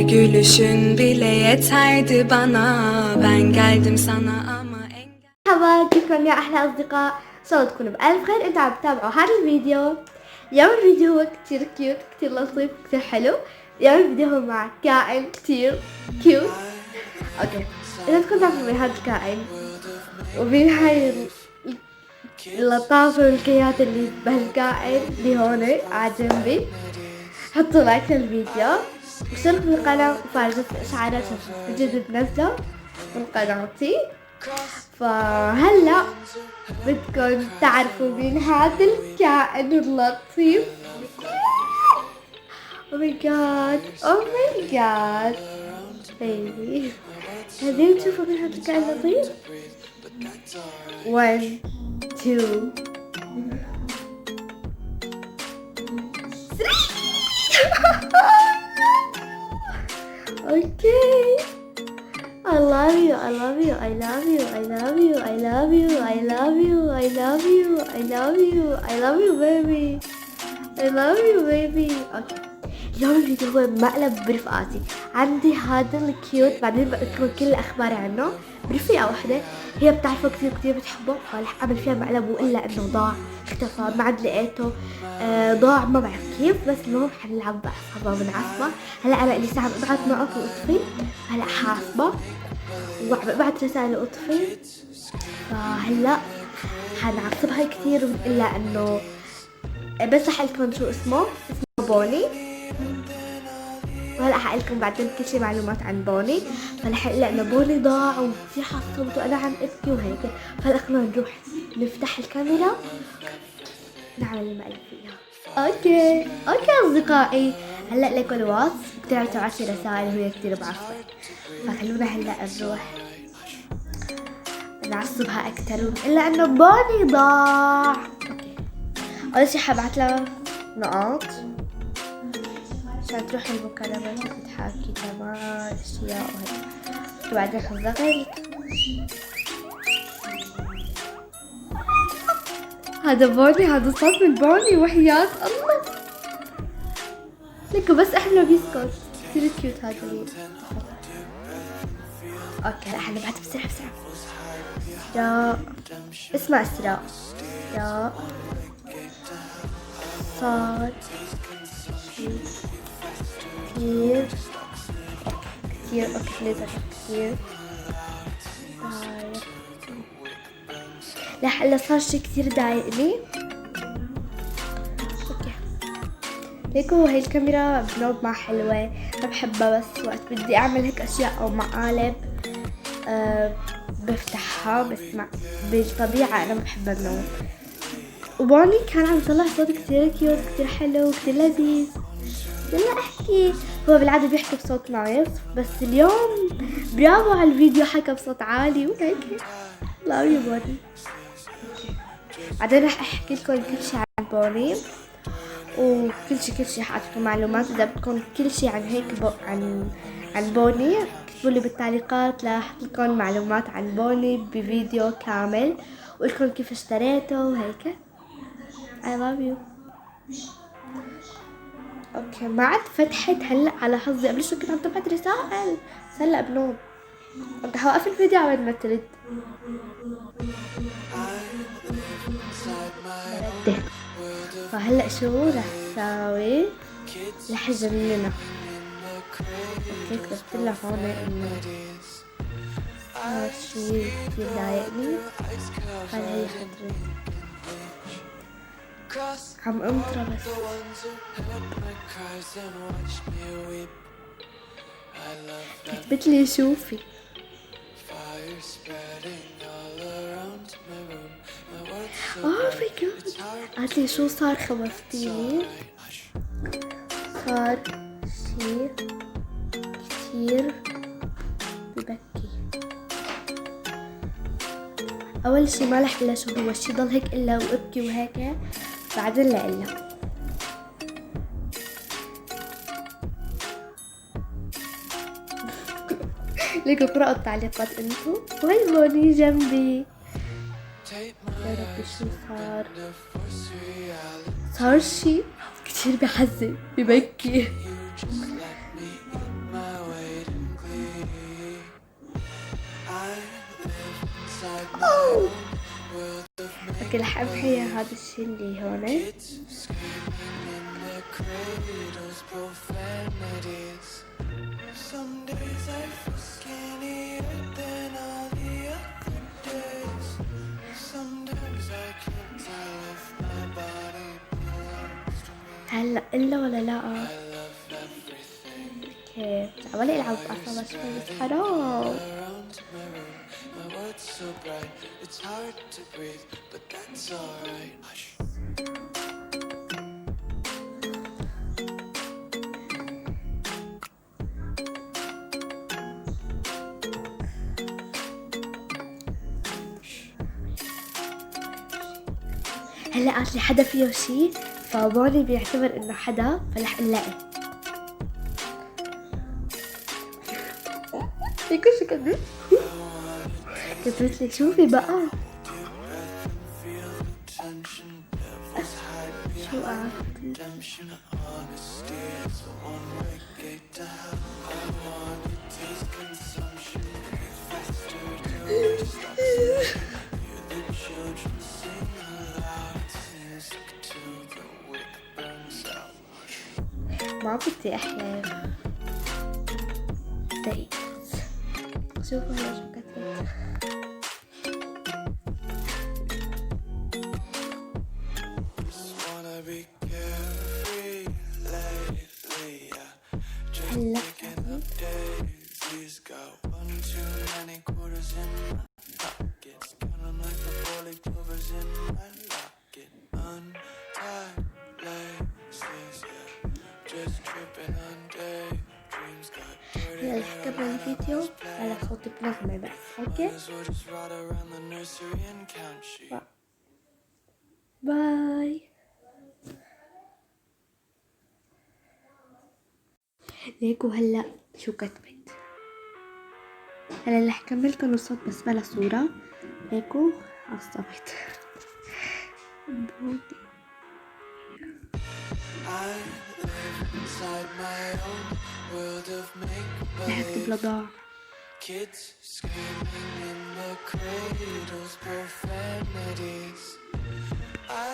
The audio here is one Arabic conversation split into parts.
gülüşün bile yeterdi bana. Ben geldim sana ama engel. مرحبا، كيفكم يا أحلى أصدقاء؟ إن شاء الله تكونوا بألف خير. أنتوا عم تتابعوا هذا الفيديو. اليوم الفيديو هو كتير كيوت، كتير لطيف، كتير حلو. اليوم الفيديو هو مع كائن كتير كيوت. أوكي، إذا تكونوا تعرفوا من هذا الكائن ومين هاي اللطافة والكيات اللي بهالكائن اللي هون على جنبي، حطوا لايك للفيديو واشتركوا بالقناة وفعلوا إشعارات الجديد بنزله من قناتي. فهلا بدكم تعرفوا مين هذا الكائن اللطيف. او ماي جاد، او ماي جاد بيبي، هذين تشوفوا مين هذا الكائن اللطيف. 1 2 اوكي. I love you, I love you, I love you, I love you, I love you, I love you, I love you, I love you, I love you baby, I love you baby. اوكي، اليوم الفيديو هو مقلب برفقاتي. عندي هذا الكيوت، بعدين بذكر كل اخباري عنه برفيقة واحدة هي بتعرفه كتير كتير بتحبه، فرح اعمل فيها مقلب والا انه ضاع، اختفى، ما عاد لقيته، ضاع، ما بعرف كيف. بس المهم حنلعب بعصبه ونعصبه. هلا انا لي ساعة ببعت نقط واطفي، هلا حاسبه وبعت رسائل واطفي. فهلا حنعصبها كثير ونقول لها انه بس رح لكم شو اسمه بوني. وهلا حقلكم بعدين كل شي معلومات عن بوني. فرح اقول انه بوني ضاع وكثير حصلت وانا عم ابكي وهيك. فهلا خلونا نروح نفتح الكاميرا نعمل المقلب فيها. اوكي اصدقائي، هلا لكم الوصف، كثير تبعتي رسائل وهي كثير بعصبة. فخلونا هلا نروح نعصبها اكثر الا انه بوني ضاع. اوكي، اول شي حبعت لها نقاط عشان تروح المكالمات وتتحاكي تمام اشياء وهيك. وبعدين حنضغط. هذا بوني، هذا صوت من بوني وحياة الله. لكم بس احنا بيسكت، كثير كيوت هذا اللي. اوكي، هلا حنبعت بسرعة. راء، اسمع اسراء. راء صار كتير اوكي ليزر كتير. لا هلا صار شي كتير ضايقني. اوكي ليكو هاي الكاميرا بنوب ما حلوة، ما بحبها، بس وقت بدي اعمل هيك اشياء او مقالب بفتحها، بس بالطبيعة انا ما بحبها بنوب. وبوني كان عم يطلع صوت كتير كيوت، كتير حلو، كتير لذيذ. يلا احكي. هو بالعادة بيحكي بصوت نايس، بس اليوم برافو على الفيديو، حكى بصوت عالي وهيك. لا يا بوني. بعدين رح احكي لكم كل شي عن بوني وكل شي حاعطيكم معلومات. اذا بدكم كل شي عن هيك عن بوني اكتبوا لي بالتعليقات، لاحط لكم معلومات عن بوني بفيديو كامل وقلكم كيف اشتريته وهيك. I love you. اوكي، ما عاد فتحت هلا على حظي، قبل شوي كنت عم تبعت رسائل، بس هلا بنوم. اوكي حوقف الفيديو على ما ترد. فهلا شو رح ساوي؟ رح اجننها. اوكي كتبت لها هون انه هذا شي كتير ضايقني. هلا هي حترد. عم امطر بس. كتبت لي شوفي. ماي جاد، قالت لي شو صار، خوفتيني. صار شي كتير ببكي. اول شي ما رح الا شو هو الشي، ضل هيك الا وابكي وهيك. بعدين لا الا ليكوا اقرأوا التعليقات انتو. وهي بوني جنبي. يا ربي شو صار شي كتير بحزن ببكي. اوكي رح امحي هذا الشي اللي هون. هلا الا ولا لا؟ اوكي عمالي العب اعصابها شوي بس حرام. هلا قالت لي حدا فيه شي فموني بيعتبر انه حدا فلح نلاقي. فيكو شو كذب؟ كتبت لي شوفي بقى شو قعدتي. ما بدي احلف. دقيقة شوفوا هلا شو كتبت. هلا هلا رح كمل الفيديو على صوت بنغمة بس. اوكي باي. ليكو هلا شو كتبت. هلا رح كملكن الصوت بس بلا صورة. ليكو عصبت. رح اكتب لضاع. Kids screaming in the cradles, profanities.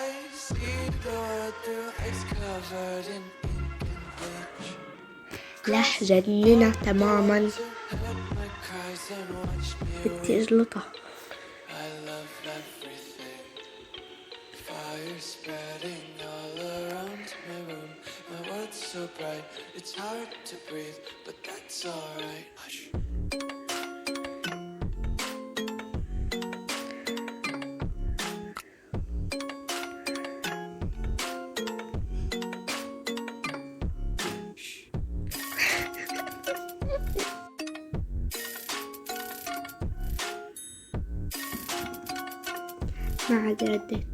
I see the world through ice covered in ink and bleach. رح جننها تماما. بدي اجلطها. I love everything. Fire spreading all around my room. My world's so bright, it's hard to breathe, but that's alright. Hush. ما عاد رديت.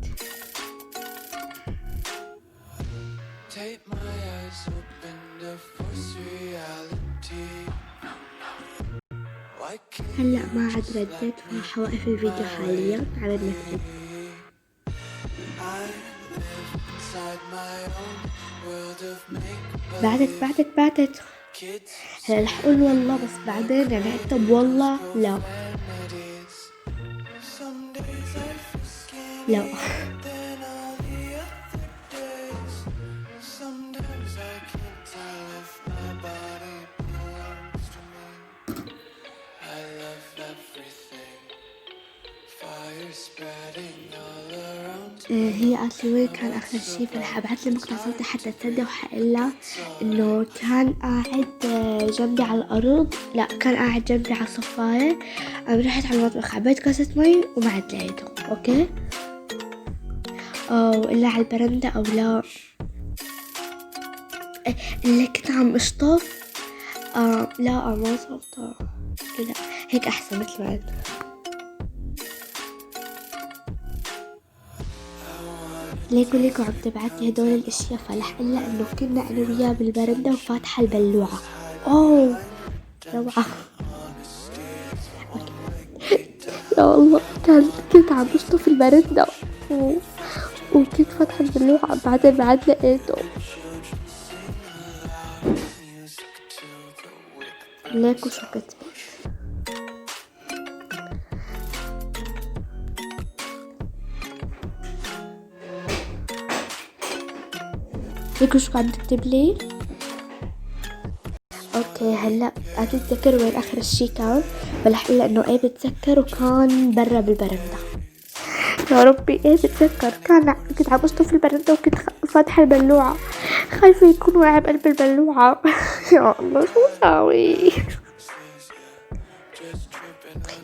هلا ما عاد رديت فراح اوقف الفيديو حاليا على نكتب. بعدت هلا رح اقول والله بس بعدين رح اكتب والله لا لا. هي قالت لي وين كان اخر شي فرح ابعث لي مقطع صوتي حتى تصدق وحقلها انه كان قاعد جنبي على الارض. لا كان قاعد جنبي على الصفاية. انا رحت على المطبخ عبيت كاسة مي وما عاد لقيته. اوكي او الا على البرندة او لا اللي كنت عم اشطف. لا ما صوتها كده هيك احسن مثل ما قلت. ليكو عم تبعتلي هدول الاشياء فلح قلها انه كنا انا وياه بالبرندة وفاتحة البلوعة. اوه روعة. يا الله كنت عم بشطف البرندة وكنت فاتحة البلوعة بعدين بعد لقيته. ليكو شو كتبت. هيك شو عم تكتب لي؟ اوكي هلا اتذكر وين اخر الشي كان، بلح اقول انه ايه بتذكر، وكان برا بالبرندة. يا ربي ايه بتذكر، كنت عم اشطف البرندة وكنت فاتحة البلوعة، خايفة يكون واقع بقلب البلوعة. يا الله شو ساوي؟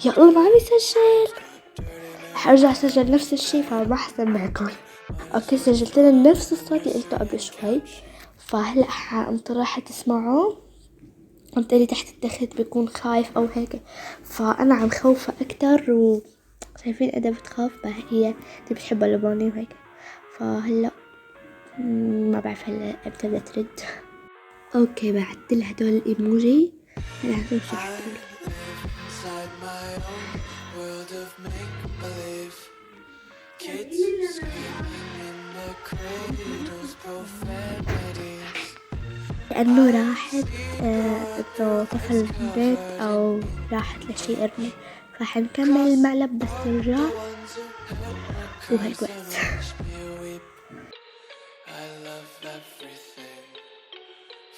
يا الله ما عم يسجل، حرجع سجل نفس الشي فما حسمعكم. اوكي سجلت لنا نفس الصوت اللي قلته قبل شوي، فهلا انت راح تسمعه. قلت لي تحت التخت بيكون خايف او هيك، فانا عم خوفه اكتر، وشايفين اذا بتخاف هي دي بتحب اللباني وهيك. فهلا ما بعرف هلا ابتدى ترد. اوكي بعت لها هدول الايموجي، هلا هدول شو لأنه راحت إنه طفل البيت أو راحت لشي قرني، راح نكمل المقلب بس ترجع وهيك بس.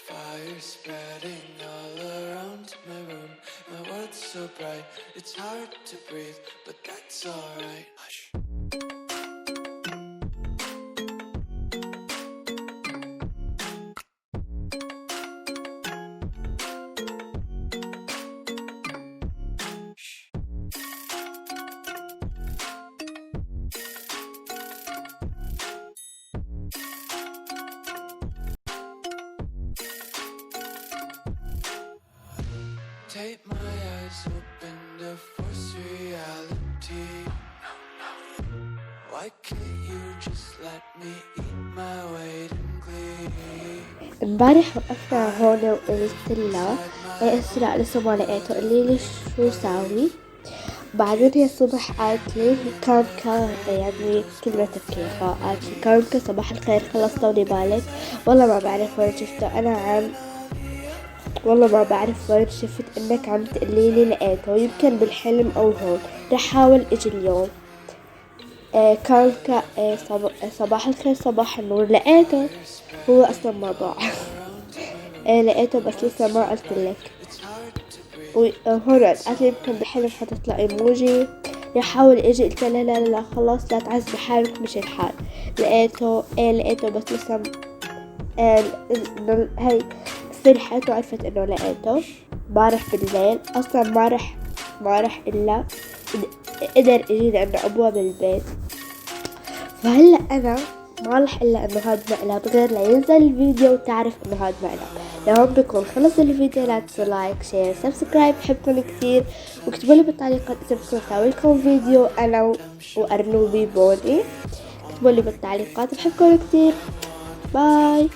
Fire spreading all around my room. My world's so bright, it's hard to breathe, but that's alright. Hush. Take my eyes open to force reality. Why can't you just let me eat my weight in glee? امبارح وقفنا هون وقلت لها ايه اسرع لسه ما لقيته، قالي لي شو ساوي. بعدين هي الصبح قالت لي كاركا، يعني كلمة تفكير، فقالت لي كاركا صباح الخير خلص طولي بالك. والله ما بعرف وين شفته، والله ما بعرف وين شفت انك عم تقليلي لقيته، يمكن بالحلم او هون، رح حاول اجي اليوم. كاركا صباح الخير صباح النور، لقيته هو اصلا ما ضاع. لقيته بس لسه ما قلت لك. وهون قالت لي يمكن بالحلم حتطلع ايموجي، رح احاول اجي. قلت لها لا خلاص لا تعذبي حالك، مش الحال. لقيته بس لسه هي فرحت وعرفت انه لقيته امبارح بالليل. اصلا ما رح الا قدر اجي لانه ابوه بالبيت. فهلا انا ما رح الا انه هاد مقلب غير لينزل الفيديو وتعرف انه هاد مقلب. لهون بكون خلص الفيديو، لا تنسوا لايك شير سبسكرايب، بحبكم كتير. واكتبوا لي بالتعليقات اذا بدكم اسوي لكم فيديو انا وارنوبي بوني، اكتبوا لي بالتعليقات، بحبكم كتير. باي.